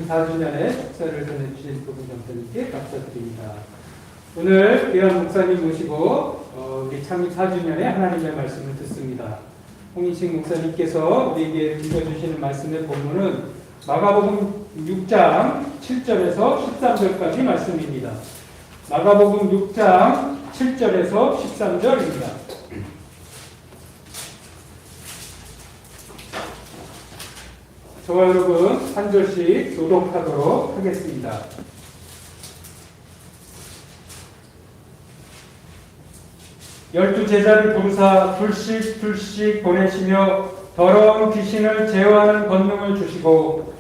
창립 4주년의 축사를 전해주신 부분 장사님께 감사드립니다. 오늘 귀한 목사님 모시고 우리 창립 4주년의 하나님의 말씀을 듣습니다. 홍인식 목사님께서 우리에게 읽어주시는 말씀의 본문은 마가복음 6장 7절에서 13절까지 말씀입니다. 마가복음 6장 7절에서 13절입니다. 저와 여러분 한 절씩 교독하도록 하겠습니다. 열두 제자를 부르사 둘씩 보내시며 더러운 귀신을 제어하는 권능을 주시고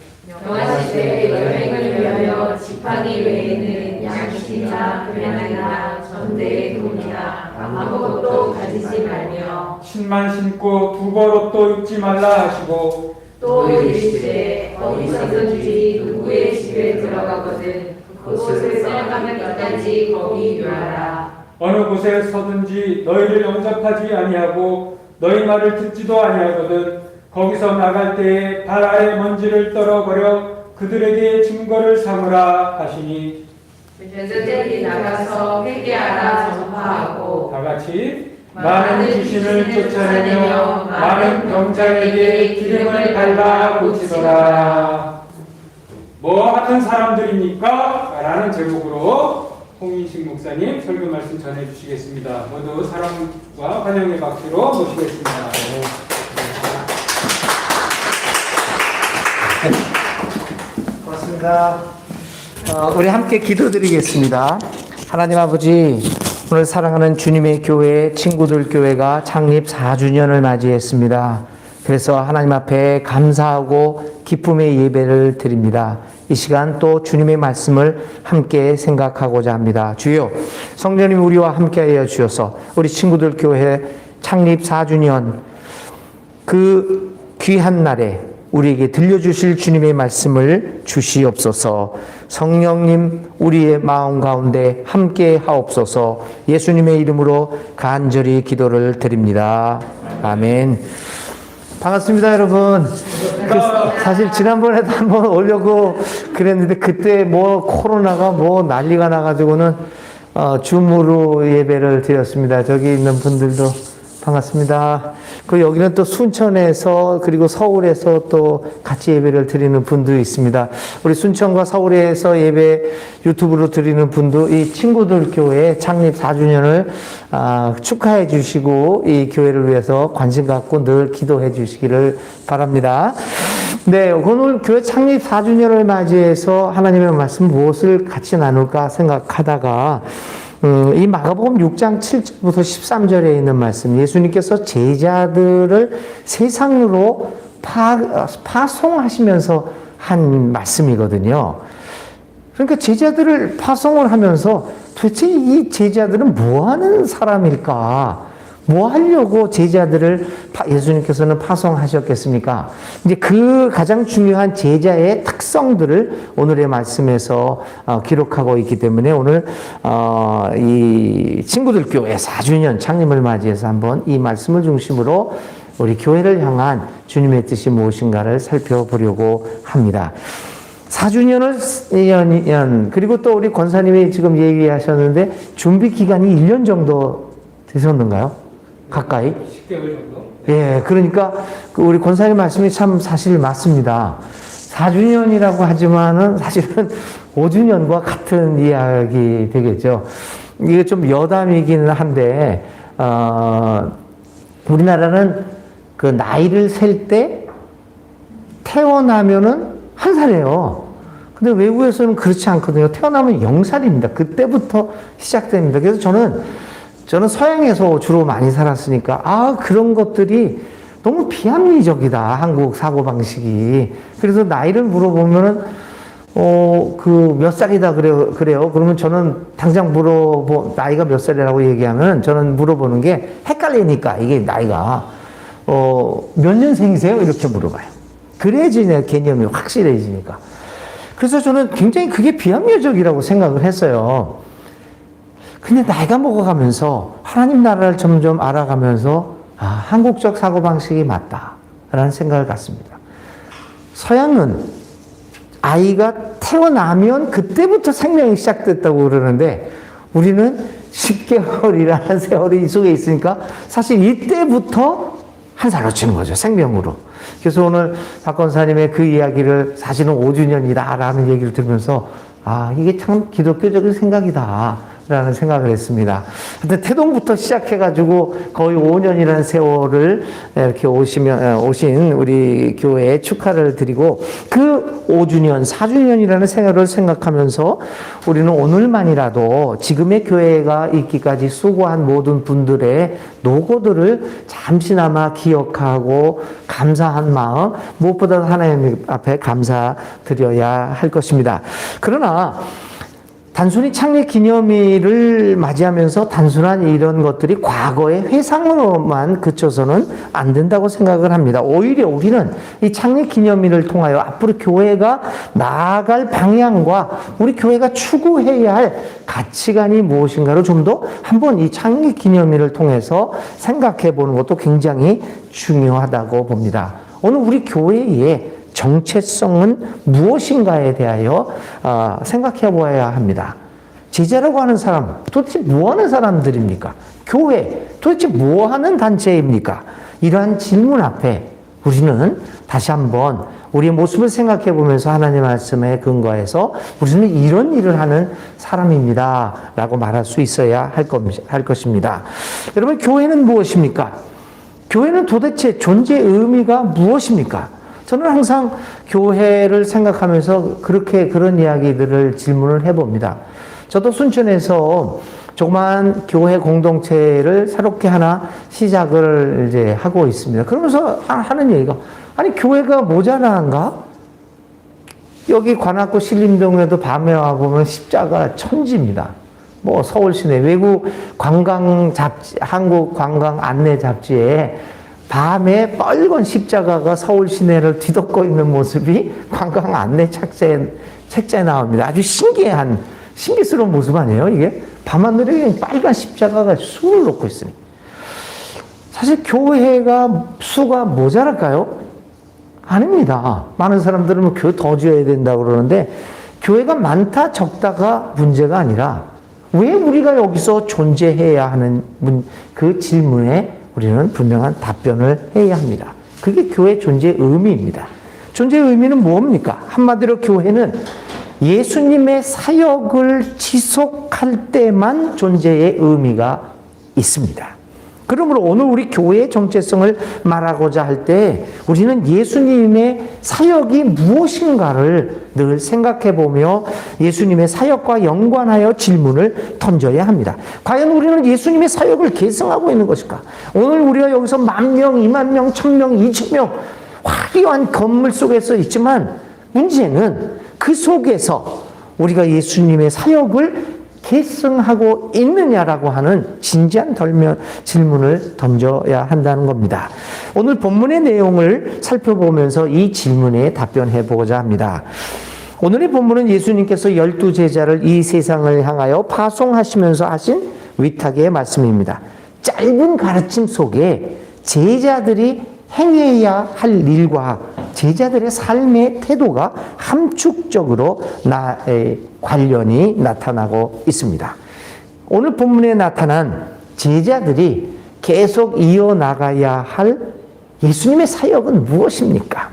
명하시되 여행을 위하여 지팡이 외에는 양식이나 배낭이나 전대의 돈이나 아무것도 가지지 말며 신만 신고 두 벌 옷도 입지 말라 하시고 또 이르시되 어디서든지 누구의 집에 들어가거든 그곳을 떠나가는 까지 거기 유하라. 어느 곳에 서든지 너희를 영접하지 아니하고 너희 말을 듣지도 아니하거든 거기서 나갈 때에 발 아래 먼지를 떨어버려 그들에게 증거를 삼으라 하시니 제자들이 나가서 회개하라 전파하고 다 같이 많은 귀신을 쫓아내며 많은 병자에게 기름을 발라 고치더라. 뭐 하는 사람들입니까? 라는 제목으로 홍인식 목사님 설교 말씀 전해주시겠습니다. 모두 사랑과 환영의 박수로 모시겠습니다. 고맙습니다. 우리 함께 기도드리겠습니다. 하나님 아버지, 오늘 사랑하는 주님의 교회, 친구들 교회가 창립 4주년을 맞이했습니다. 그래서 하나님 앞에 감사하고 기쁨의 예배를 드립니다. 이 시간 또 주님의 말씀을 함께 생각하고자 합니다. 주여, 성령님 우리와 함께하여 주셔서 우리 친구들 교회 창립 4주년 그 귀한 날에 우리에게 들려주실 주님의 말씀을 주시옵소서. 성령님 우리의 마음 가운데 함께 하옵소서. 예수님의 이름으로 간절히 기도를 드립니다. 아멘. 반갑습니다, 여러분. 사실 지난번에도 한번 오려고 그랬는데 그때 뭐 코로나가 뭐 난리가 나가지고는 줌으로 예배를 드렸습니다. 저기 있는 분들도 반갑습니다. 그 여기는 또 순천에서 그리고 서울에서 또 같이 예배를 드리는 분도 있습니다. 우리 순천과 서울에서 예배 유튜브로 드리는 분도 이 친구들 교회 창립 4주년을 축하해 주시고 이 교회를 위해서 관심 갖고 늘 기도해 주시기를 바랍니다. 네, 오늘 교회 창립 4주년을 맞이해서 하나님의 말씀 무엇을 같이 나눌까 생각하다가 이 마가복음 6장 7절부터 13절에 있는 말씀, 예수님께서 제자들을 세상으로 파송하시면서 한 말씀이거든요. 그러니까 제자들을 파송을 하면서 도대체 이 제자들은 뭐 하는 사람일까? 뭐 하려고 제자들을 예수님께서는 파송하셨겠습니까? 이제 그 가장 중요한 제자의 특성들을 오늘의 말씀에서 기록하고 있기 때문에 오늘 이 친구들 교회 4주년 창립을 맞이해서 한번 이 말씀을 중심으로 우리 교회를 향한 주님의 뜻이 무엇인가를 살펴보려고 합니다. 4주년을 그리고 또 우리 권사님이 지금 얘기하셨는데 준비 기간이 1년 정도 되셨는가요? 가까이? 10개월 정도? 예, 그러니까 우리 권사님 말씀이 참 사실 맞습니다. 4주년이라고 하지만은 사실은 5주년과 같은 이야기 되겠죠. 이게 좀 여담이기는 한데, 우리나라는 그 나이를 셀 때 태어나면은 1살이에요. 근데 외국에서는 그렇지 않거든요. 태어나면 0살입니다. 그때부터 시작됩니다. 그래서 저는 서양에서 주로 많이 살았으니까, 그런 것들이 너무 비합리적이다. 한국 사고방식이. 그래서 나이를 물어보면은, 몇 살이다 그래요. 그러면 저는 당장 나이가 몇 살이라고 얘기하면 저는 물어보는 게 헷갈리니까, 이게 나이가, 몇 년생이세요? 이렇게 물어봐요. 그래야지 개념이 확실해지니까. 그래서 저는 굉장히 그게 비합리적이라고 생각을 했어요. 근데 나이가 먹어가면서 하나님 나라를 점점 알아가면서 한국적 사고방식이 맞다라는 생각을 갖습니다. 서양은 아이가 태어나면 그때부터 생명이 시작됐다고 그러는데 우리는 10개월이라는 세월이 이 속에 있으니까 사실 이때부터 한 살로 치는 거죠. 생명으로. 그래서 오늘 박 권사님의 그 이야기를 사실은 5주년이다라는 얘기를 들으면서 아, 이게 참 기독교적인 생각이다. 라는 생각을 했습니다. 근데 태동부터 시작해가지고 거의 5년이라는 세월을 이렇게 오신 우리 교회에 축하를 드리고 그 5주년, 4주년이라는 세월을 생각하면서 우리는 오늘만이라도 지금의 교회가 있기까지 수고한 모든 분들의 노고들을 잠시나마 기억하고 감사한 마음, 무엇보다 하나님 앞에 감사드려야 할 것입니다. 그러나 단순히 창립 기념일을 맞이하면서 단순한 이런 것들이 과거의 회상으로만 그쳐서는 안 된다고 생각을 합니다. 오히려 우리는 이 창립 기념일을 통하여 앞으로 교회가 나아갈 방향과 우리 교회가 추구해야 할 가치관이 무엇인가를 좀 더 한번 이 창립 기념일을 통해서 생각해 보는 것도 굉장히 중요하다고 봅니다. 오늘 우리 교회의 정체성은 무엇인가에 대하여 생각해 보아야 합니다. 제자라고 하는 사람, 도대체 뭐 하는 사람들입니까? 교회, 도대체 뭐 하는 단체입니까? 이러한 질문 앞에 우리는 다시 한번 우리의 모습을 생각해 보면서 하나님 말씀에 근거해서 우리는 이런 일을 하는 사람입니다. 라고 말할 수 있어야 할 것입니다. 여러분, 교회는 무엇입니까? 교회는 도대체 존재의 의미가 무엇입니까? 저는 항상 교회를 생각하면서 그런 이야기들을 질문을 해봅니다. 저도 순천에서 조그만 교회 공동체를 새롭게 하나 시작을 이제 하고 있습니다. 그러면서 하는 얘기가, 아니, 교회가 모자란가? 여기 관악구 신림동에도 밤에 와보면 십자가 천지입니다. 뭐 서울 시내 외국 관광 잡지, 한국 관광 안내 잡지에 밤에 빨간 십자가가 서울 시내를 뒤덮고 있는 모습이 관광 안내 책자에 나옵니다. 아주 신기스러운 모습 아니에요, 이게? 밤하늘에 빨간 십자가가 수를 놓고 있으니. 사실 교회가 수가 모자랄까요? 아닙니다. 많은 사람들은 교회 더 지어야 된다고 그러는데 교회가 많다 적다가 문제가 아니라 왜 우리가 여기서 존재해야 하는 그 질문에 우리는 분명한 답변을 해야 합니다. 그게 교회 존재의 의미입니다. 존재의 의미는 뭡니까? 한마디로 교회는 예수님의 사역을 지속할 때만 존재의 의미가 있습니다. 그러므로 오늘 우리 교회의 정체성을 말하고자 할 때 우리는 예수님의 사역이 무엇인가를 늘 생각해 보며 예수님의 사역과 연관하여 질문을 던져야 합니다. 과연 우리는 예수님의 사역을 계승하고 있는 것일까? 오늘 우리가 여기서 10,000명, 20,000명, 1,000명, 2,000명 화려한 건물 속에서 있지만 문제는 그 속에서 우리가 예수님의 사역을 계승하고 있느냐라고 하는 진지한 질문을 던져야 한다는 겁니다. 오늘 본문의 내용을 살펴보면서 이 질문에 답변해 보고자 합니다. 오늘의 본문은 예수님께서 12제자를 이 세상을 향하여 파송하시면서 하신 위탁의 말씀입니다. 짧은 가르침 속에 제자들이 행해야 할 일과 제자들의 삶의 태도가 함축적으로 관련이 나타나고 있습니다. 오늘 본문에 나타난 제자들이 계속 이어나가야 할 예수님의 사역은 무엇입니까?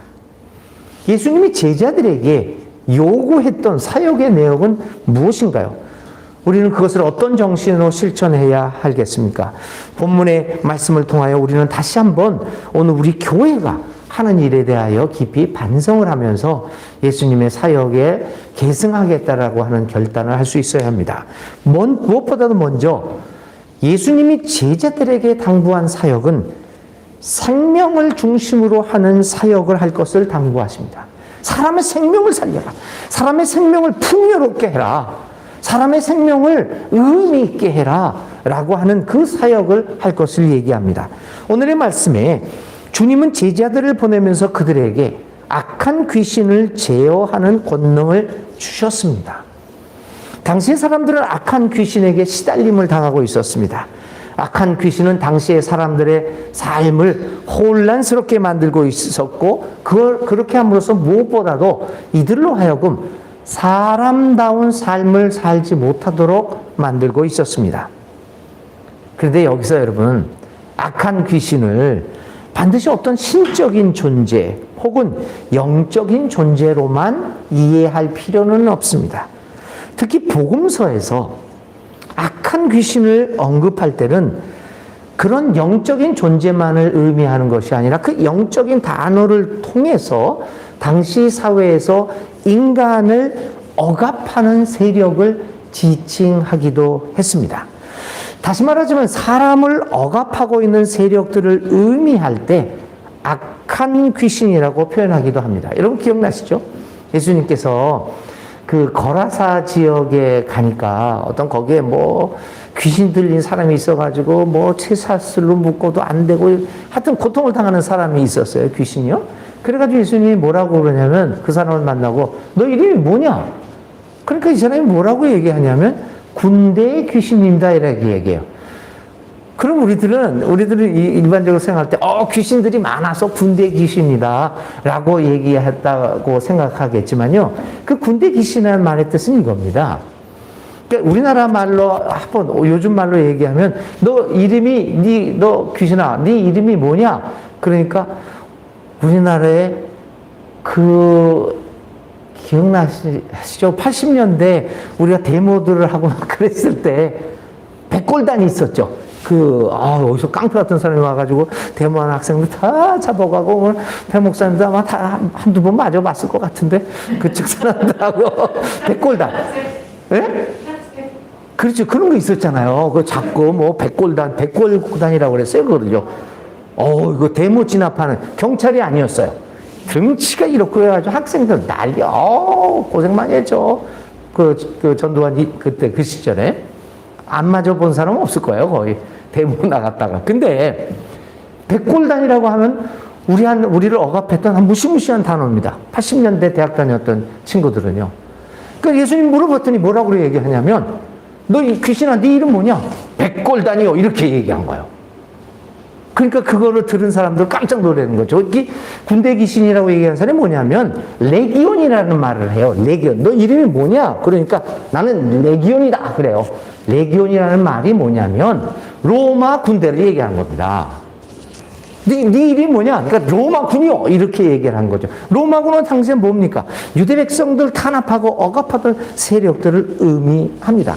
예수님이 제자들에게 요구했던 사역의 내용은 무엇인가요? 우리는 그것을 어떤 정신으로 실천해야 하겠습니까? 본문의 말씀을 통하여 우리는 다시 한번 오늘 우리 교회가 하는 일에 대하여 깊이 반성을 하면서 예수님의 사역에 계승하겠다라고 하는 결단을 할 수 있어야 합니다. 무엇보다도 먼저 예수님이 제자들에게 당부한 사역은 생명을 중심으로 하는 사역을 할 것을 당부하십니다. 사람의 생명을 살려라. 사람의 생명을 풍요롭게 해라. 사람의 생명을 의미 있게 해라 라고 하는 그 사역을 할 것을 얘기합니다. 오늘의 말씀에 주님은 제자들을 보내면서 그들에게 악한 귀신을 제어하는 권능을 주셨습니다. 당시 사람들은 악한 귀신에게 시달림을 당하고 있었습니다. 악한 귀신은 당시의 사람들의 삶을 혼란스럽게 만들고 있었고, 그걸 그렇게 함으로써 무엇보다도 이들로 하여금 사람다운 삶을 살지 못하도록 만들고 있었습니다. 그런데 여기서 여러분, 악한 귀신을 반드시 어떤 신적인 존재 혹은 영적인 존재로만 이해할 필요는 없습니다. 특히 복음서에서 악한 귀신을 언급할 때는 그런 영적인 존재만을 의미하는 것이 아니라 그 영적인 단어를 통해서 당시 사회에서 인간을 억압하는 세력을 지칭하기도 했습니다. 다시 말하자면 사람을 억압하고 있는 세력들을 의미할 때 악한 귀신이라고 표현하기도 합니다. 여러분 기억나시죠? 예수님께서 그 거라사 지역에 가니까 어떤 거기에 뭐 귀신 들린 사람이 있어가지고 뭐 쇠사슬로 묶어도 안 되고 하여튼 고통을 당하는 사람이 있었어요. 귀신이요. 그래가지고 예수님이 뭐라고 그러냐면 그 사람을 만나고 너 이름이 뭐냐? 그러니까 이 사람이 뭐라고 얘기하냐면 군대의 귀신입니다 이렇게 얘기해요. 그럼 우리들은 일반적으로 생각할 때 귀신들이 많아서 군대 귀신이다 라고 얘기했다고 생각하겠지만요, 그 군대 귀신이라는 말의 뜻은 이겁니다. 그러니까 우리나라 말로 요즘 말로 얘기하면 너 귀신아 네 이름이 뭐냐? 그러니까 우리나라에 기억나시죠? 80년대 우리가 데모들을 하고 그랬을 때 백골단이 있었죠. 어디서 깡패 같은 사람이 와가지고 데모하는 학생들 다 잡아가고, 오늘 배 목사님도 아마 다 한두 번 맞아봤을 것 같은데, 그쪽 사람들하고 백골단. 예? 그렇죠. 그런 거 있었잖아요. 그거 잡고 백골단이라고 그랬어요. 그거를요. 이거 데모 진압하는 경찰이 아니었어요. 등치가 이렇게 해가지고 학생들 난리, 고생 많이 했죠. 그 전두환이 그때 그 시절에. 안 맞아본 사람은 없을 거예요, 거의. 데모 나갔다가. 근데, 백골단이라고 하면 우리를 억압했던 한 무시무시한 단어입니다. 80년대 대학 다녔던 친구들은요. 그러니까 예수님 물어봤더니 뭐라고 얘기하냐면, 너 이 귀신아, 네 이름 뭐냐? 백골단이요. 이렇게 얘기한 거예요. 그러니까 그거를 들은 사람들 깜짝 놀라는 거죠. 이게 군대 귀신이라고 얘기하는 사람이 뭐냐면 레기온이라는 말을 해요. 레기온. 너 이름이 뭐냐? 그러니까 나는 레기온이다. 그래요. 레기온이라는 말이 뭐냐면 로마 군대를 얘기하는 겁니다. 네 이름이 뭐냐? 그러니까 로마군이요. 이렇게 얘기를 한 거죠. 로마군은 당시에 뭡니까? 유대 백성들 탄압하고 억압하던 세력들을 의미합니다.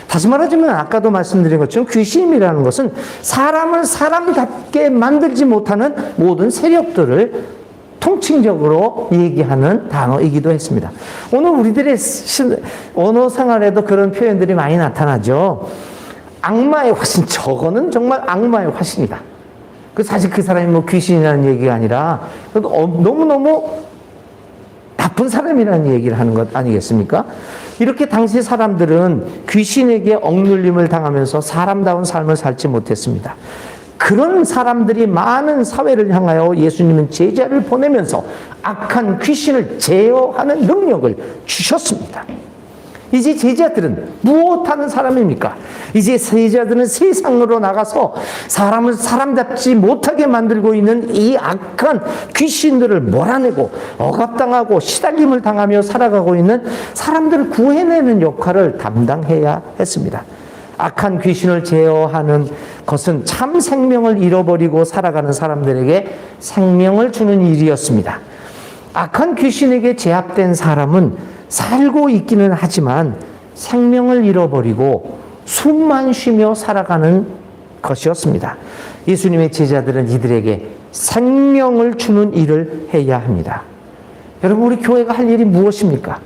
다시 말하자면 아까도 말씀드린 것처럼 귀신이라는 것은 사람을 사람답게 만들지 못하는 모든 세력들을 통칭적으로 얘기하는 단어이기도 했습니다. 오늘 우리들의 언어 생활에도 그런 표현들이 많이 나타나죠. 악마의 화신, 저거는 정말 악마의 화신이다. 사실 그 사람이 뭐 귀신이라는 얘기가 아니라 너무너무 나쁜 사람이라는 얘기를 하는 것 아니겠습니까? 이렇게 당시 사람들은 귀신에게 억눌림을 당하면서 사람다운 삶을 살지 못했습니다. 그런 사람들이 많은 사회를 향하여 예수님은 제자를 보내면서 악한 귀신을 제어하는 능력을 주셨습니다. 이제 제자들은 무엇하는 사람입니까? 이제 제자들은 세상으로 나가서 사람을 사람답지 못하게 만들고 있는 이 악한 귀신들을 몰아내고 억압당하고 시달림을 당하며 살아가고 있는 사람들을 구해내는 역할을 담당해야 했습니다. 악한 귀신을 제어하는 것은 참 생명을 잃어버리고 살아가는 사람들에게 생명을 주는 일이었습니다. 악한 귀신에게 제압된 사람은 살고 있기는 하지만 생명을 잃어버리고 숨만 쉬며 살아가는 것이었습니다. 예수님의 제자들은 이들에게 생명을 주는 일을 해야 합니다. 여러분, 우리 교회가 할 일이 무엇입니까?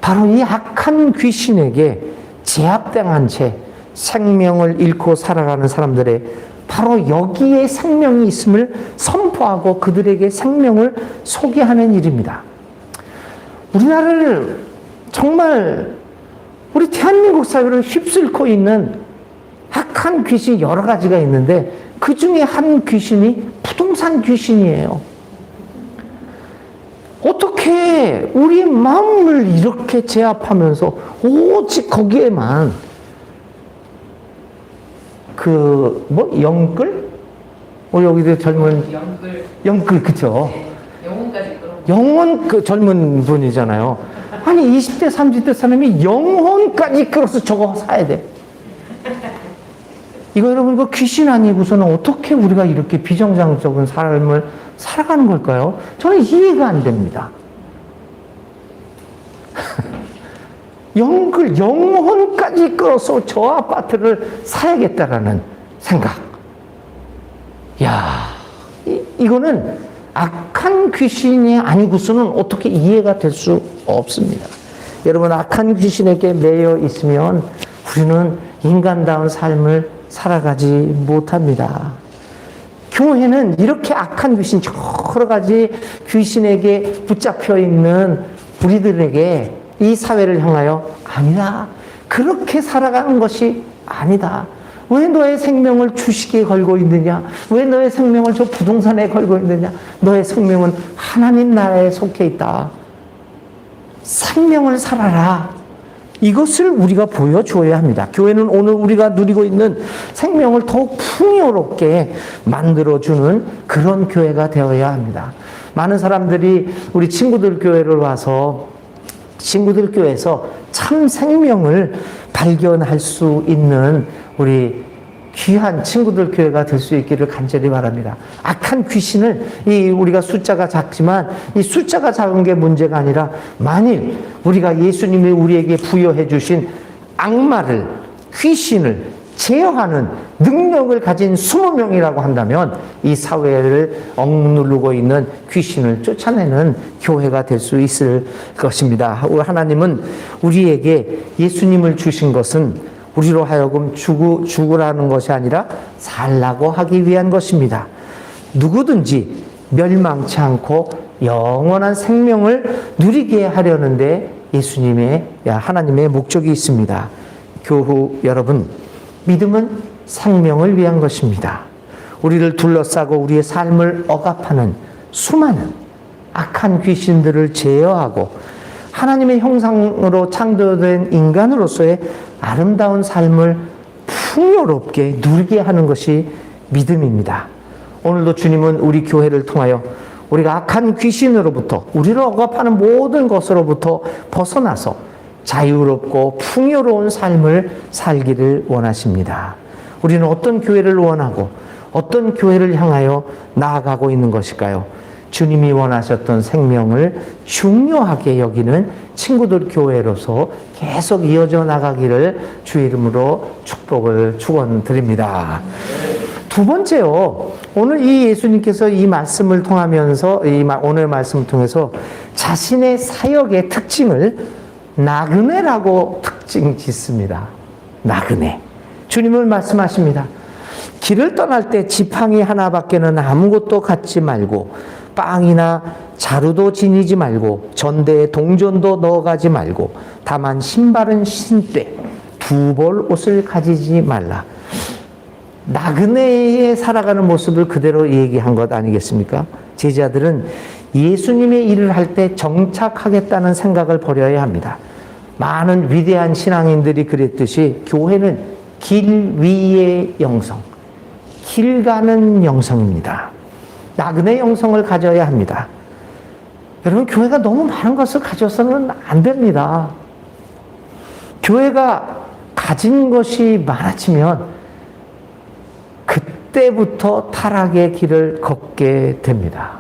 바로 이 악한 귀신에게 제압당한 채 생명을 잃고 살아가는 사람들의 바로 여기에 생명이 있음을 선포하고 그들에게 생명을 소개하는 일입니다. 우리나라를 정말 우리 대한민국 사회를 휩쓸고 있는 악한 귀신이 여러 가지가 있는데 그 중에 한 귀신이 부동산 귀신이에요. 어떻게 우리 마음을 이렇게 제압하면서 오직 거기에만 영끌? 여기도 젊은, 영끌, 그쵸? 영혼까지 끌어. 영혼 젊은 분이잖아요. 아니, 20대, 30대 사람이 영혼까지 끌어서 저거 사야 돼. 이거 여러분, 이거 귀신 아니고서는 어떻게 우리가 이렇게 비정상적인 삶을 살아가는 걸까요? 저는 이해가 안 됩니다. 영혼까지 끌어서 저 아파트를 사야겠다라는 생각. 야, 이거는 악한 귀신이 아니고서는 어떻게 이해가 될 수 없습니다. 여러분, 악한 귀신에게 매여 있으면 우리는 인간다운 삶을 살아가지 못합니다. 교회는 이렇게 악한 귀신, 여러 가지 귀신에게 붙잡혀 있는 우리들에게 이 사회를 향하여 아니다. 그렇게 살아가는 것이 아니다. 왜 너의 생명을 주식에 걸고 있느냐? 왜 너의 생명을 저 부동산에 걸고 있느냐? 너의 생명은 하나님 나라에 속해 있다. 생명을 살아라. 이것을 우리가 보여줘야 합니다. 교회는 오늘 우리가 누리고 있는 생명을 더욱 풍요롭게 만들어주는 그런 교회가 되어야 합니다. 많은 사람들이 우리 친구들 교회를 와서 친구들 교회에서 참 생명을 발견할 수 있는 우리 귀한 친구들 교회가 될 수 있기를 간절히 바랍니다. 악한 귀신을 우리가 숫자가 작지만 이 숫자가 작은 게 문제가 아니라 만일 우리가 예수님이 우리에게 부여해 주신 악마를 귀신을 제어하는 능력을 가진 20명이라고 한다면 이 사회를 억누르고 있는 귀신을 쫓아내는 교회가 될 수 있을 것입니다. 하나님은 우리에게 예수님을 주신 것은 우리로 하여금 죽으라는 것이 아니라 살라고 하기 위한 것입니다. 누구든지 멸망치 않고 영원한 생명을 누리게 하려는데 예수님의, 하나님의 목적이 있습니다. 교우 여러분, 믿음은 생명을 위한 것입니다. 우리를 둘러싸고 우리의 삶을 억압하는 수많은 악한 귀신들을 제어하고 하나님의 형상으로 창조된 인간으로서의 아름다운 삶을 풍요롭게 누리게 하는 것이 믿음입니다. 오늘도 주님은 우리 교회를 통하여 우리가 악한 귀신으로부터 우리를 억압하는 모든 것으로부터 벗어나서 자유롭고 풍요로운 삶을 살기를 원하십니다. 우리는 어떤 교회를 원하고 어떤 교회를 향하여 나아가고 있는 것일까요? 주님이 원하셨던 생명을 중요하게 여기는 친구들 교회로서 계속 이어져 나가기를 주의 이름으로 축복을 축원드립니다. 두 번째요. 오늘 이 예수님께서 이 말씀을 통하면서 오늘 말씀을 통해서 자신의 사역의 특징을 나그네라고 특징 짓습니다. 나그네. 주님은 말씀하십니다. 길을 떠날 때 지팡이 하나밖에는 아무것도 갖지 말고 빵이나 자루도 지니지 말고 전대에 동전도 넣어가지 말고 다만 신발은 신되 두 벌 옷을 가지지 말라. 나그네에 살아가는 모습을 그대로 얘기한 것 아니겠습니까? 제자들은 예수님의 일을 할 때 정착하겠다는 생각을 버려야 합니다. 많은 위대한 신앙인들이 그랬듯이 교회는 길 위의 영성, 길 가는 영성입니다. 나그네 영성을 가져야 합니다. 여러분, 교회가 너무 많은 것을 가져서는 안 됩니다. 교회가 가진 것이 많아지면 그때부터 타락의 길을 걷게 됩니다.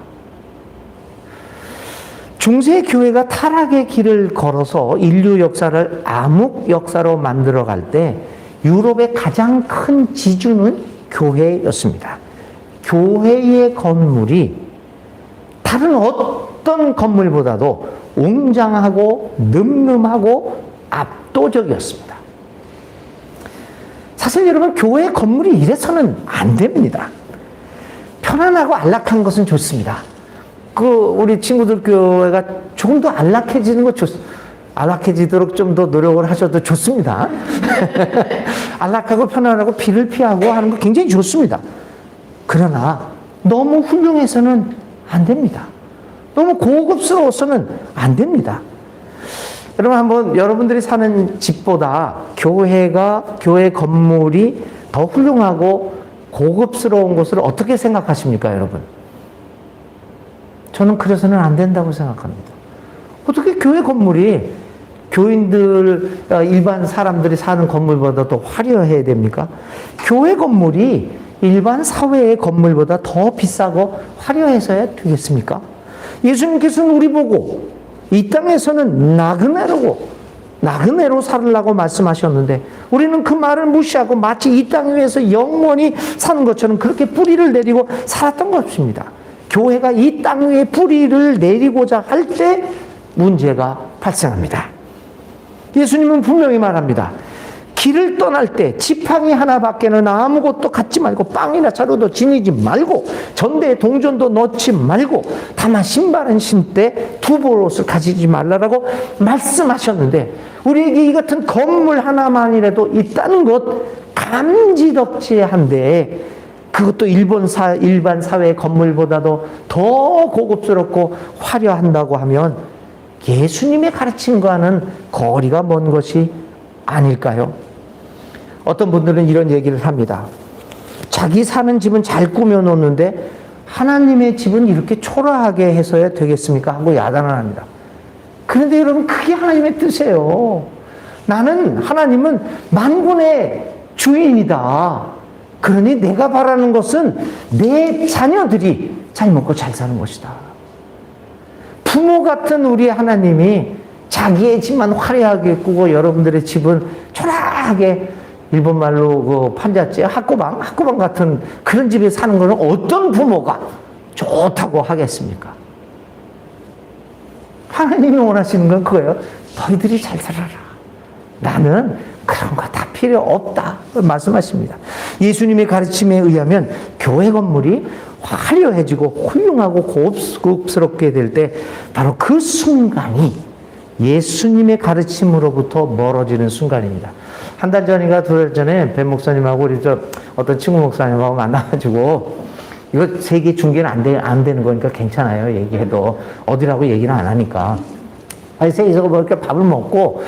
중세 교회가 타락의 길을 걸어서 인류 역사를 암흑 역사로 만들어 갈 때 유럽의 가장 큰 지주는 교회였습니다. 교회의 건물이 다른 어떤 건물보다도 웅장하고 늠름하고 압도적이었습니다. 사실 여러분, 교회 건물이 이래서는 안 됩니다. 편안하고 안락한 것은 좋습니다. 우리 친구들 교회가 조금 더 안락해지는 것 안락해지도록 좀 더 노력을 하셔도 좋습니다. 안락하고 편안하고 비를 피하고 하는 거 굉장히 좋습니다. 그러나 너무 훌륭해서는 안 됩니다. 너무 고급스러워서는 안 됩니다. 여러분, 한번 여러분들이 사는 집보다 교회 건물이 더 훌륭하고 고급스러운 것을 어떻게 생각하십니까, 여러분? 저는 그래서는 안 된다고 생각합니다. 어떻게 교회 건물이 교인들, 일반 사람들이 사는 건물보다 더 화려해야 됩니까? 교회 건물이 일반 사회의 건물보다 더 비싸고 화려해서야 되겠습니까? 예수님께서는 우리 보고 이 땅에서는 나그네로 살으라고 말씀하셨는데 우리는 그 말을 무시하고 마치 이 땅 위에서 영원히 사는 것처럼 그렇게 뿌리를 내리고 살았던 것입니다. 교회가 이 땅 위에 뿌리를 내리고자 할 때 문제가 발생합니다. 예수님은 분명히 말합니다. 길을 떠날 때 지팡이 하나밖에는 아무것도 갖지 말고 빵이나 자루도 지니지 말고 전대에 동전도 넣지 말고 다만 신발은 신되 두벌옷을 가지지 말라라고 말씀하셨는데 우리에게 이 같은 건물 하나만이라도 있다는 것 감지덕지한데 그것도 일반 사회의 건물보다도 더 고급스럽고 화려한다고 하면 예수님의 가르침과는 거리가 먼 것이 아닐까요? 어떤 분들은 이런 얘기를 합니다. 자기 사는 집은 잘 꾸며놓는데 하나님의 집은 이렇게 초라하게 해서야 되겠습니까? 하고 야단을 합니다. 그런데 여러분 그게 하나님의 뜻이에요. 하나님은 만군의 주인이다. 그러니 내가 바라는 것은 내 자녀들이 잘 먹고 잘 사는 것이다. 부모 같은 우리 하나님이 자기의 집만 화려하게 꾸고 여러분들의 집은 초라하게 일본말로 그 판잣집 학고방 같은 그런 집에 사는 것은 어떤 부모가 좋다고 하겠습니까? 하나님이 원하시는 건 그거예요. 너희들이 잘 살아라. 나는 그런 거 다 필요 없다. 말씀하십니다. 예수님의 가르침에 의하면 교회 건물이 화려해지고 훌륭하고 고급스럽게 될 때 바로 그 순간이 예수님의 가르침으로부터 멀어지는 순간입니다. 한 달 전인가 두 달 전에 배 목사님하고 우리 어떤 친구 목사님하고 만나가지고 이거 세계 중계는 안 되는 거니까 괜찮아요. 얘기해도 어디라고 얘기는 안 하니까. 아니 세계에서 뭐 이렇게 밥을 먹고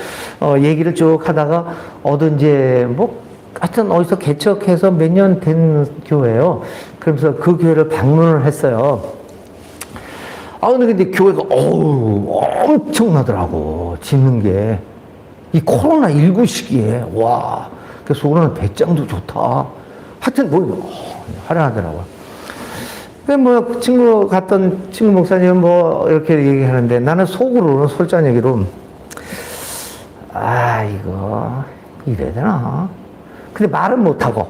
얘기를 쭉 하다가 어딘지 하여튼 어디서 개척해서 몇 년 된 교회예요. 그러면서 그 교회를 방문을 했어요. 근데 교회가 엄청나더라고. 짓는 게. 이 코로나19 시기에 와. 그래서 오늘은 배짱도 좋다. 하여튼 화려하더라고요. 갔던 친구 목사님은 이렇게 얘기하는데 나는 속으로는 솔직한 얘기로 이거 이래야 되나? 근데 말은 못하고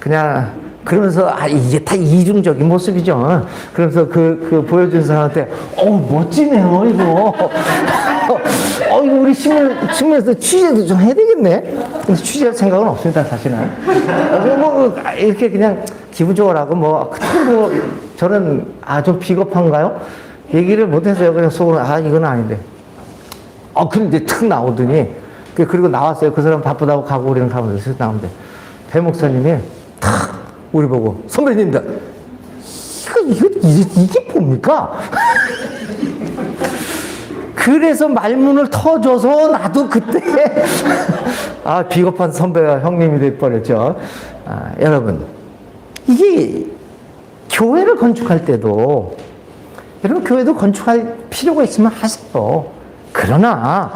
그냥 그러면서 이게 다 이중적인 모습이죠. 그러면서 그 보여준 사람한테 멋지네요 이거. 이거 우리 신문에서 취재도 좀 해야 되겠네. 근데 취재할 생각은 없습니다 사실은. 이렇게 그냥 기분 좋으라고 저는 좀 비겁한가요? 얘기를 못해서요. 그냥 속으로 이건 아닌데. 근데 툭 나오더니 그리고 나왔어요. 그 사람 바쁘다고 가고 우리는 가면 돼서 나오는데 배 목사님이 탁 우리 보고 선배님들 이게 뭡니까? 그래서 말문을 터줘서 나도 그때 비겁한 선배가 형님이 돼버렸죠. 여러분 이게 교회를 건축할 때도 여러분 교회도 건축할 필요가 있으면 하세요. 그러나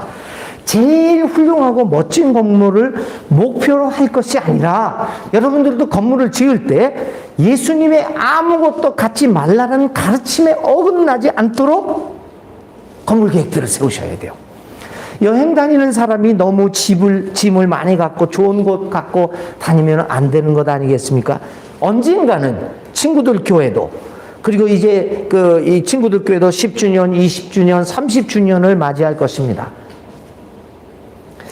제일 훌륭하고 멋진 건물을 목표로 할 것이 아니라 여러분들도 건물을 지을 때 예수님의 아무것도 갖지 말라는 가르침에 어긋나지 않도록 건물 계획들을 세우셔야 돼요. 여행 다니는 사람이 너무 짐을 많이 갖고 좋은 곳 갖고 다니면 안 되는 것 아니겠습니까? 언젠가는 친구들 교회도 그리고 이제 이 친구들 교회도 10주년, 20주년, 30주년을 맞이할 것입니다.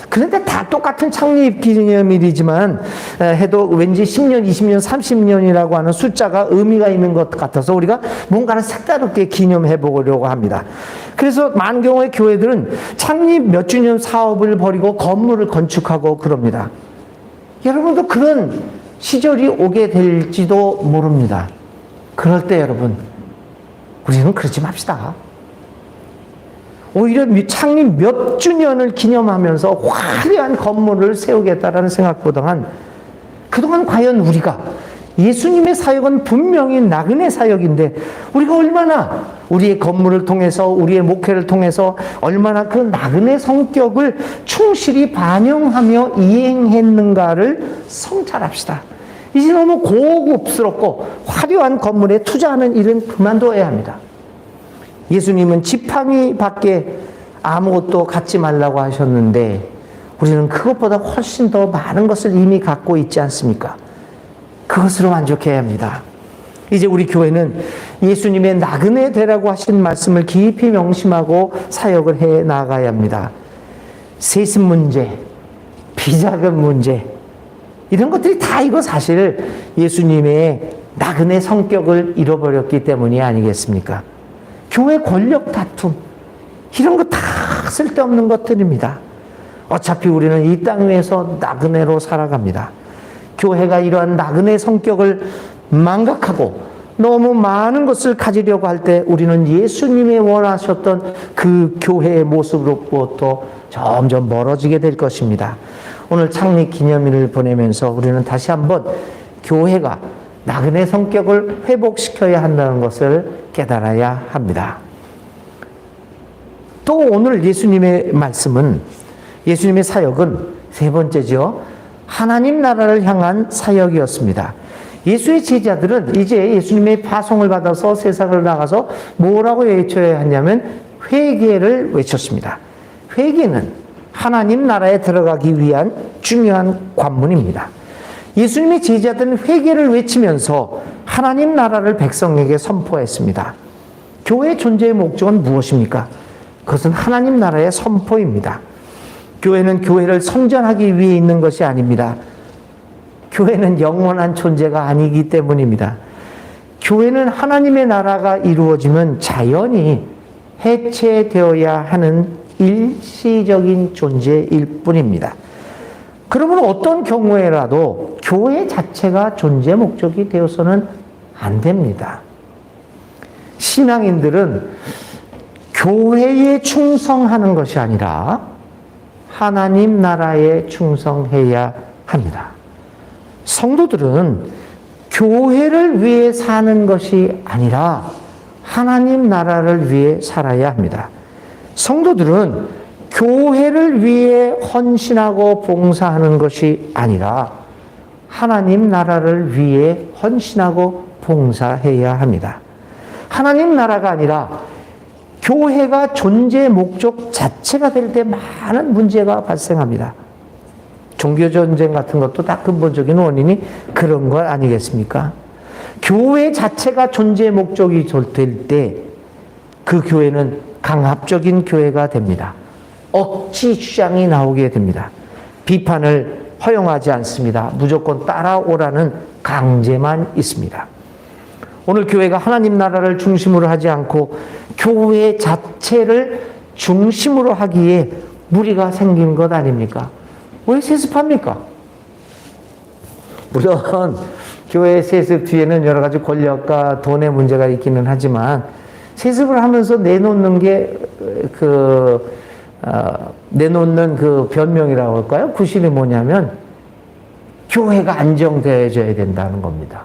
그런데 다 똑같은 창립 기념일이지만 해도 왠지 10년, 20년, 30년이라고 하는 숫자가 의미가 있는 것 같아서 우리가 뭔가를 색다르게 기념해 보려고 합니다. 그래서 많은 경우에 교회들은 창립 몇 주년 사업을 벌이고 건물을 건축하고 그럽니다. 여러분도 그런 시절이 오게 될지도 모릅니다. 그럴 때 여러분 우리는 그러지 맙시다. 오히려 창립 몇 주년을 기념하면서 화려한 건물을 세우겠다라는 생각보다는 그동안 과연 우리가 예수님의 사역은 분명히 나그네 사역인데 우리가 얼마나 우리의 건물을 통해서 우리의 목회를 통해서 얼마나 그 나그네 성격을 충실히 반영하며 이행했는가를 성찰합시다. 이제 너무 고급스럽고 화려한 건물에 투자하는 일은 그만둬야 합니다. 예수님은 지팡이 밖에 아무것도 갖지 말라고 하셨는데 우리는 그것보다 훨씬 더 많은 것을 이미 갖고 있지 않습니까? 그것으로 만족해야 합니다. 이제 우리 교회는 예수님의 나그네 되라고 하신 말씀을 깊이 명심하고 사역을 해 나가야 합니다. 세습 문제, 비자금 문제, 이런 것들이 다 이거 사실 예수님의 나그네 성격을 잃어버렸기 때문이 아니겠습니까? 교회 권력 다툼, 이런 거 다 쓸데없는 것들입니다. 어차피 우리는 이 땅 위에서 나그네로 살아갑니다. 교회가 이러한 나그네 성격을 망각하고 너무 많은 것을 가지려고 할 때 우리는 예수님이 원하셨던 그 교회의 모습으로부터 점점 멀어지게 될 것입니다. 오늘 창립 기념일을 보내면서 우리는 다시 한번 교회가 나그네 성격을 회복시켜야 한다는 것을 깨달아야 합니다. 또 오늘 예수님의 말씀은, 예수님의 사역은 세 번째죠. 하나님 나라를 향한 사역이었습니다. 예수의 제자들은 이제 예수님의 파송을 받아서 세상을 나가서 뭐라고 외쳐야 하냐면 회개를 외쳤습니다. 회개는 하나님 나라에 들어가기 위한 중요한 관문입니다. 예수님의 제자들은 회개를 외치면서 하나님 나라를 백성에게 선포했습니다. 교회의 존재의 목적은 무엇입니까? 그것은 하나님 나라의 선포입니다. 교회는 교회를 선전하기 위해 있는 것이 아닙니다. 교회는 영원한 존재가 아니기 때문입니다. 교회는 하나님의 나라가 이루어지면 자연히 해체되어야 하는 일시적인 존재일 뿐입니다. 그러면 어떤 경우에라도 교회 자체가 존재 목적이 되어서는 안 됩니다. 신앙인들은 교회에 충성하는 것이 아니라 하나님 나라에 충성해야 합니다. 성도들은 교회를 위해 사는 것이 아니라 하나님 나라를 위해 살아야 합니다. 성도들은 교회를 위해 헌신하고 봉사하는 것이 아니라 하나님 나라를 위해 헌신하고 봉사해야 합니다. 하나님 나라가 아니라 교회가 존재 목적 자체가 될 때 많은 문제가 발생합니다. 종교전쟁 같은 것도 다 근본적인 원인이 그런 것 아니겠습니까? 교회 자체가 존재 목적이 될 때 그 교회는 강압적인 교회가 됩니다. 억지 주장이 나오게 됩니다. 비판을 허용하지 않습니다. 무조건 따라오라는 강제만 있습니다. 오늘 교회가 하나님 나라를 중심으로 하지 않고 교회 자체를 중심으로 하기에 무리가 생긴 것 아닙니까? 왜 세습합니까? 물론 교회 세습 뒤에는 여러 가지 권력과 돈의 문제가 있기는 하지만 세습을 하면서 내놓는 게 내놓는 그 변명이라고 할까요? 구실이 뭐냐면 교회가 안정되어져야 된다는 겁니다.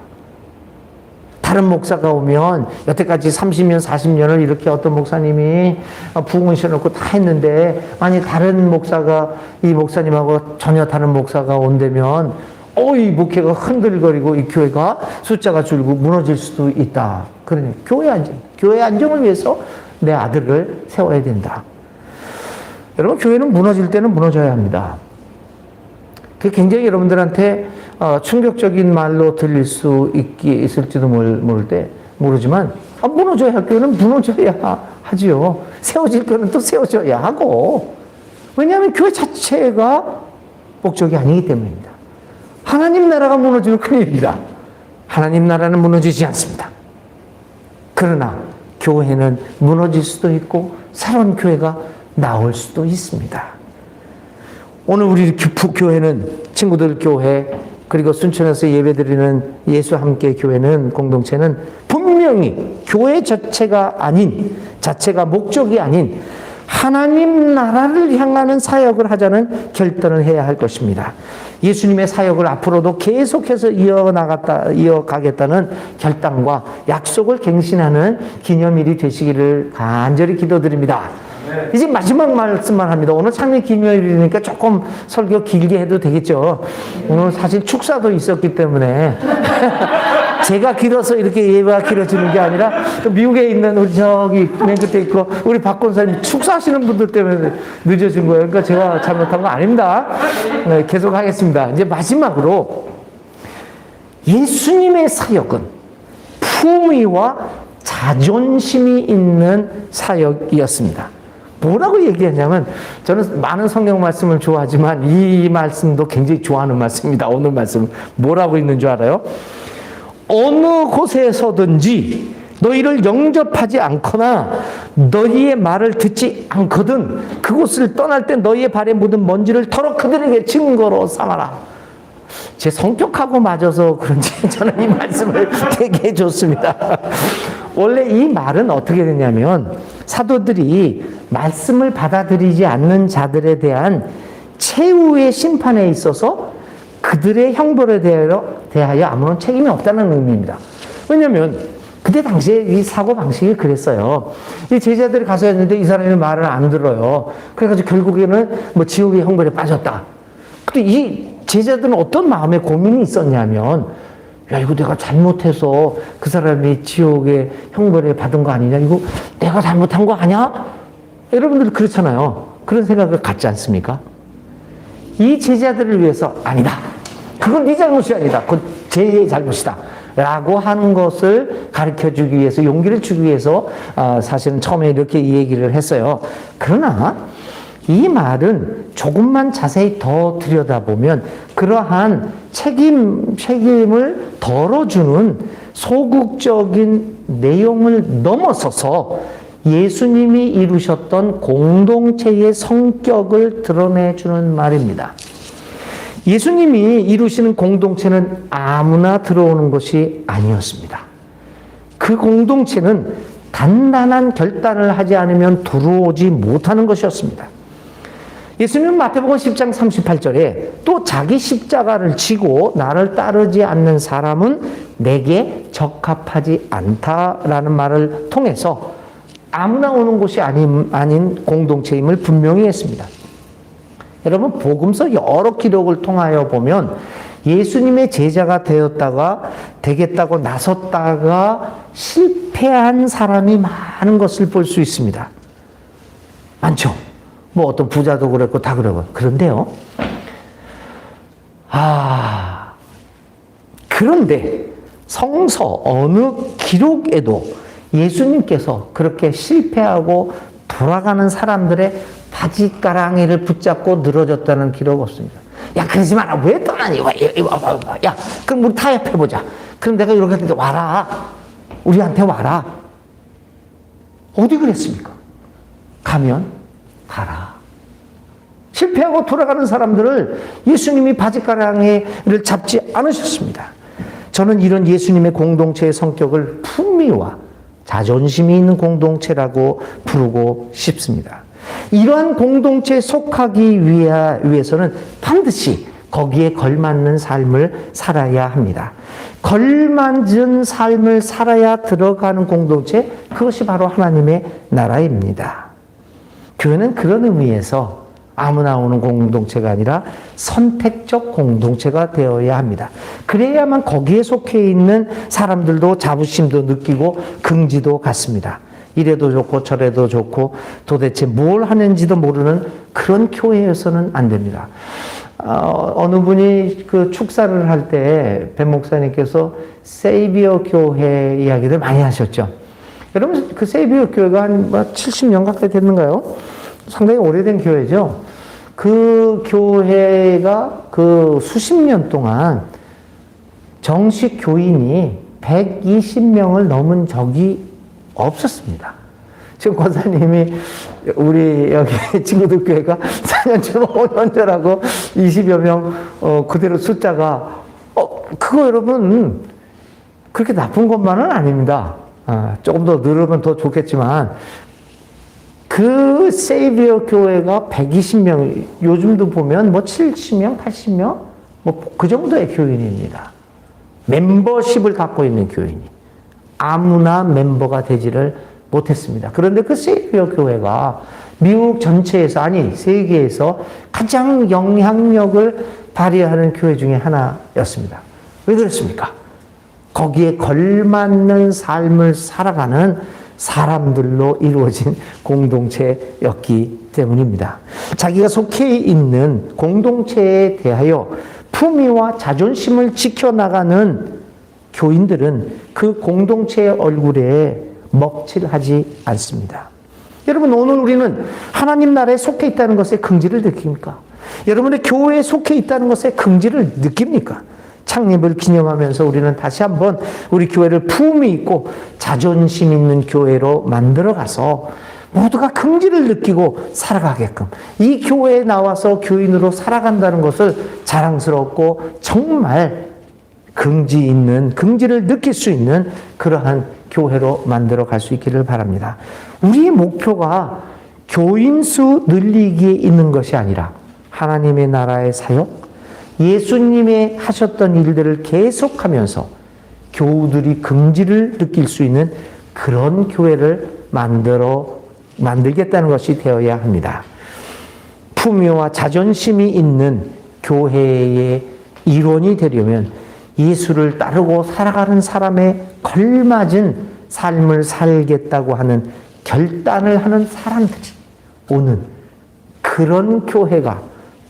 다른 목사가 오면 여태까지 30년, 40년을 이렇게 어떤 목사님이 부흥을 시켜놓고 다 했는데 만약 다른 목사가 이 목사님하고 전혀 다른 목사가 온다면 이 목회가 흔들거리고 이 교회가 숫자가 줄고 무너질 수도 있다. 그러니 교회 안정을 위해서 내 아들을 세워야 된다. 여러분, 교회는 무너질 때는 무너져야 합니다. 그게 굉장히 여러분들한테 충격적인 말로 들릴 수 있을지도 모르지만 무너져야 할 교회는 무너져야 하지요. 세워질 거는 또 세워져야 하고. 왜냐하면 교회 자체가 목적이 아니기 때문입니다. 하나님 나라가 무너지면 큰일입니다. 하나님 나라는 무너지지 않습니다. 그러나 교회는 무너질 수도 있고 새로운 교회가 나올 수도 있습니다. 오늘 우리 교회는 친구들 교회 그리고 순천에서 예배드리는 예수 함께 교회는 공동체는 분명히 교회 자체가 목적이 아닌 하나님 나라를 향하는 사역을 하자는 결단을 해야 할 것입니다. 예수님의 사역을 앞으로도 계속해서 이어가겠다는 결단과 약속을 갱신하는 기념일이 되시기를 간절히 기도드립니다. 이제 마지막 말씀만 합니다. 오늘 창립 기념일이니까 조금 설교 길게 해도 되겠죠. 오늘 사실 축사도 있었기 때문에 제가 길어서 이렇게 예배가 길어지는 게 아니라 미국에 있는 우리 저기 맨 끝에 있고 우리 박 권사님 축사하시는 분들 때문에 늦어진 거예요. 그러니까 제가 잘못한 거 아닙니다. 네, 계속 하겠습니다. 이제 마지막으로 예수님의 사역은 품위와 자존심이 있는 사역이었습니다. 뭐라고 얘기하냐면, 저는 많은 성경 말씀을 좋아하지만 이 말씀도 굉장히 좋아하는 말씀입니다. 오늘 말씀 뭐라고 있는 줄 알아요? 어느 곳에서든지 너희를 영접하지 않거나 너희의 말을 듣지 않거든 그곳을 떠날 때 너희의 발에 묻은 먼지를 털어 그들에게 증거로 삼아라. 제 성격하고 맞아서 그런지 저는 이 말씀을 되게 좋습니다. 원래 이 말은 어떻게 되냐면, 사도들이 말씀을 받아들이지 않는 자들에 대한 최후의 심판에 있어서 그들의 형벌에 대하여 아무런 책임이 없다는 의미입니다. 왜냐하면 그때 당시에 이 사고 방식이 그랬어요. 이 제자들이 가서 했는데 이 사람이 말을 안 들어요. 그래가지고 결국에는 뭐 지옥의 형벌에 빠졌다. 근데 이 제자들은 어떤 마음의 고민이 있었냐면, 야, 이거 내가 잘못해서 그 사람이 지옥의 형벌에 받은 거 아니냐? 이거 내가 잘못한 거 아니야? 여러분들 그렇잖아요. 그런 생각을 갖지 않습니까? 이 제자들을 위해서 아니다. 그건 네 잘못이 아니다. 그건 제 잘못이다. 라고 하는 것을 가르쳐 주기 위해서, 용기를 주기 위해서 사실은 처음에 이렇게 이 얘기를 했어요. 그러나 이 말은 조금만 자세히 더 들여다보면 그러한 책임을 덜어주는 소극적인 내용을 넘어서서 예수님이 이루셨던 공동체의 성격을 드러내주는 말입니다. 예수님이 이루시는 공동체는 아무나 들어오는 것이 아니었습니다. 그 공동체는 단단한 결단을 하지 않으면 들어오지 못하는 것이었습니다. 예수님은 마태복음 10장 38절에 또 자기 십자가를 지고 나를 따르지 않는 사람은 내게 적합하지 않다라는 말을 통해서 아무나 오는 곳이 아닌 공동체임을 분명히 했습니다. 여러분, 복음서 여러 기록을 통하여 보면 예수님의 제자가 되겠다고 나섰다가 실패한 사람이 많은 것을 볼 수 있습니다. 많죠. 뭐 어떤 부자도 그랬고 다 그러고. 그런데요. 그런데 성서 어느 기록에도 예수님께서 그렇게 실패하고 돌아가는 사람들의 바지가랑이를 붙잡고 늘어졌다는 기록 없습니다. 야, 그러지 마라. 왜 떠나니? 야, 그럼 우리 타협해보자. 그럼 내가 이렇게 했는데 와라. 우리한테 와라. 어디 그랬습니까? 가면 가라. 실패하고 돌아가는 사람들을 예수님이 바지가랑이를 잡지 않으셨습니다. 저는 이런 예수님의 공동체의 성격을 품위와 자존심이 있는 공동체라고 부르고 싶습니다. 이러한 공동체에 속하기 위해서는 반드시 거기에 걸맞는 삶을 살아야 합니다. 걸맞은 삶을 살아야 들어가는 공동체, 그것이 바로 하나님의 나라입니다. 교회는 그런 의미에서 아무나 오는 공동체가 아니라 선택적 공동체가 되어야 합니다. 그래야만 거기에 속해 있는 사람들도 자부심도 느끼고 긍지도 갖습니다. 이래도 좋고 저래도 좋고 도대체 뭘 하는지도 모르는 그런 교회에서는 안 됩니다. 어느 분이 그 축사를 할 때 배 목사님께서 세이비어 교회 이야기를 많이 하셨죠. 여러분, 그 세이비어 교회가 한 70년 가까이 됐는가요? 상당히 오래된 교회죠. 그 교회가 그 수십 년 동안 정식 교인이 120명을 넘은 적이 없었습니다. 지금 권사님이 우리 여기 친구들 교회가 4년쯤 5년째라고 20여 명 그대로 숫자가 그거 여러분 그렇게 나쁜 것만은 아닙니다. 조금 더 늘으면 더 좋겠지만 그 그 세이비어 교회가 120명, 요즘도 보면 뭐 70명, 80명, 뭐 그 정도의 교인입니다. 멤버십을 갖고 있는 교인이. 아무나 멤버가 되지를 못했습니다. 그런데 그 세이비어 교회가 미국 전체에서, 아니, 세계에서 가장 영향력을 발휘하는 교회 중에 하나였습니다. 왜 그렇습니까? 거기에 걸맞는 삶을 살아가는 사람들로 이루어진 공동체였기 때문입니다. 자기가 속해 있는 공동체에 대하여 품위와 자존심을 지켜나가는 교인들은 그 공동체의 얼굴에 먹칠하지 않습니다. 여러분, 오늘 우리는 하나님 나라에 속해 있다는 것에 긍지를 느낍니까? 여러분의 교회에 속해 있다는 것에 긍지를 느낍니까? 창립을 기념하면서 우리는 다시 한번 우리 교회를 품위 있고 자존심 있는 교회로 만들어가서 모두가 긍지를 느끼고 살아가게끔 이 교회에 나와서 교인으로 살아간다는 것을 자랑스럽고 정말 긍지를 느낄 수 있는 그러한 교회로 만들어 갈 수 있기를 바랍니다. 우리의 목표가 교인 수 늘리기에 있는 것이 아니라 하나님의 나라의 사역, 예수님의 하셨던 일들을 계속하면서 교우들이 긍지를 느낄 수 있는 그런 교회를 만들겠다는 것이 되어야 합니다. 품위와 자존심이 있는 교회의 일원이 되려면 예수를 따르고 살아가는 사람에 걸맞은 삶을 살겠다고 하는 결단을 하는 사람들이 오는 그런 교회가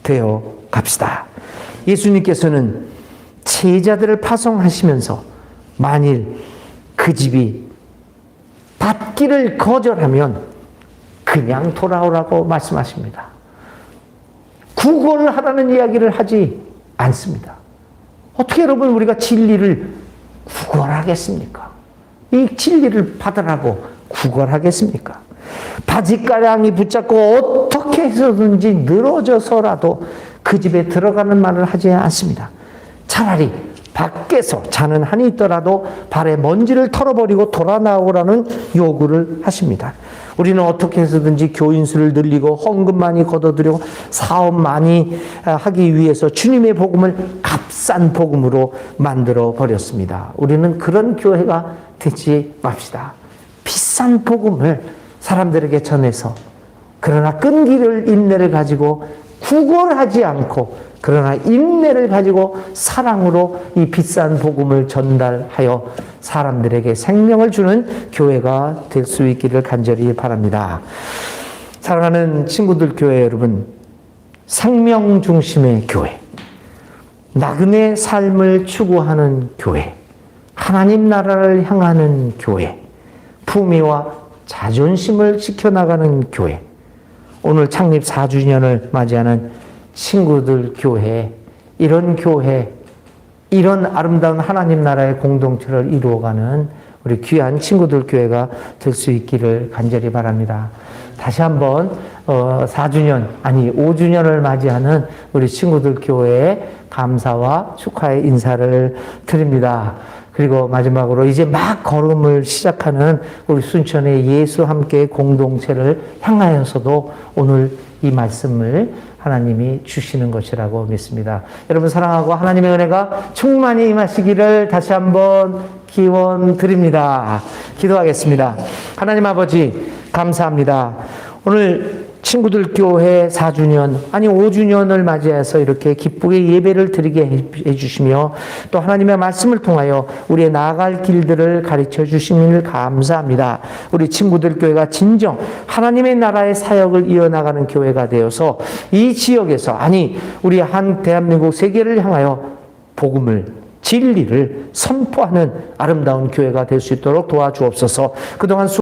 되어 갑시다. 예수님께서는 제자들을 파송하시면서 만일 그 집이 받기를 거절하면 그냥 돌아오라고 말씀하십니다. 구걸하라는 이야기를 하지 않습니다. 어떻게 여러분 우리가 진리를 구걸하겠습니까? 이 진리를 받으라고 구걸하겠습니까? 바지가랑이 붙잡고 어떻게 해서든지 늘어져서라도 그 집에 들어가는 말을 하지 않습니다. 차라리 밖에서 자는 한이 있더라도 발에 먼지를 털어버리고 돌아 나오라는 요구를 하십니다. 우리는 어떻게 해서든지 교인 수를 늘리고 헌금 많이 걷어들이고 사업 많이 하기 위해서 주님의 복음을 값싼 복음으로 만들어 버렸습니다. 우리는 그런 교회가 되지 맙시다. 비싼 복음을 사람들에게 전해서 그러나 끈기를 인내를 가지고 구걸하지 않고 그러나 인내를 가지고 사랑으로 이 비싼 복음을 전달하여 사람들에게 생명을 주는 교회가 될 수 있기를 간절히 바랍니다. 사랑하는 친구들 교회 여러분, 생명 중심의 교회, 나그네 삶을 추구하는 교회, 하나님 나라를 향하는 교회, 품위와 자존심을 지켜나가는 교회, 오늘 창립 4주년을 맞이하는 친구들 교회, 이런 아름다운 하나님 나라의 공동체를 이루어가는 우리 귀한 친구들 교회가 될 수 있기를 간절히 바랍니다. 다시 한번 4주년, 아니 5주년을 맞이하는 우리 친구들 교회에 감사와 축하의 인사를 드립니다. 그리고 마지막으로 이제 막 걸음을 시작하는 우리 순천의 예수 함께 공동체를 향하여서도 오늘 이 말씀을 하나님이 주시는 것이라고 믿습니다. 여러분 사랑하고 하나님의 은혜가 충만히 임하시기를 다시 한번 기원 드립니다. 기도하겠습니다. 하나님 아버지 감사합니다. 오늘 친구들 교회 4주년, 아니 5주년을 맞이해서 이렇게 기쁘게 예배를 드리게 해주시며 또 하나님의 말씀을 통하여 우리의 나아갈 길들을 가르쳐 주시니 감사합니다. 우리 친구들 교회가 진정 하나님의 나라의 사역을 이어나가는 교회가 되어서 이 지역에서, 아니 우리 한 대한민국 세계를 향하여 복음을, 진리를 선포하는 아름다운 교회가 될 수 있도록 도와주옵소서. 그동안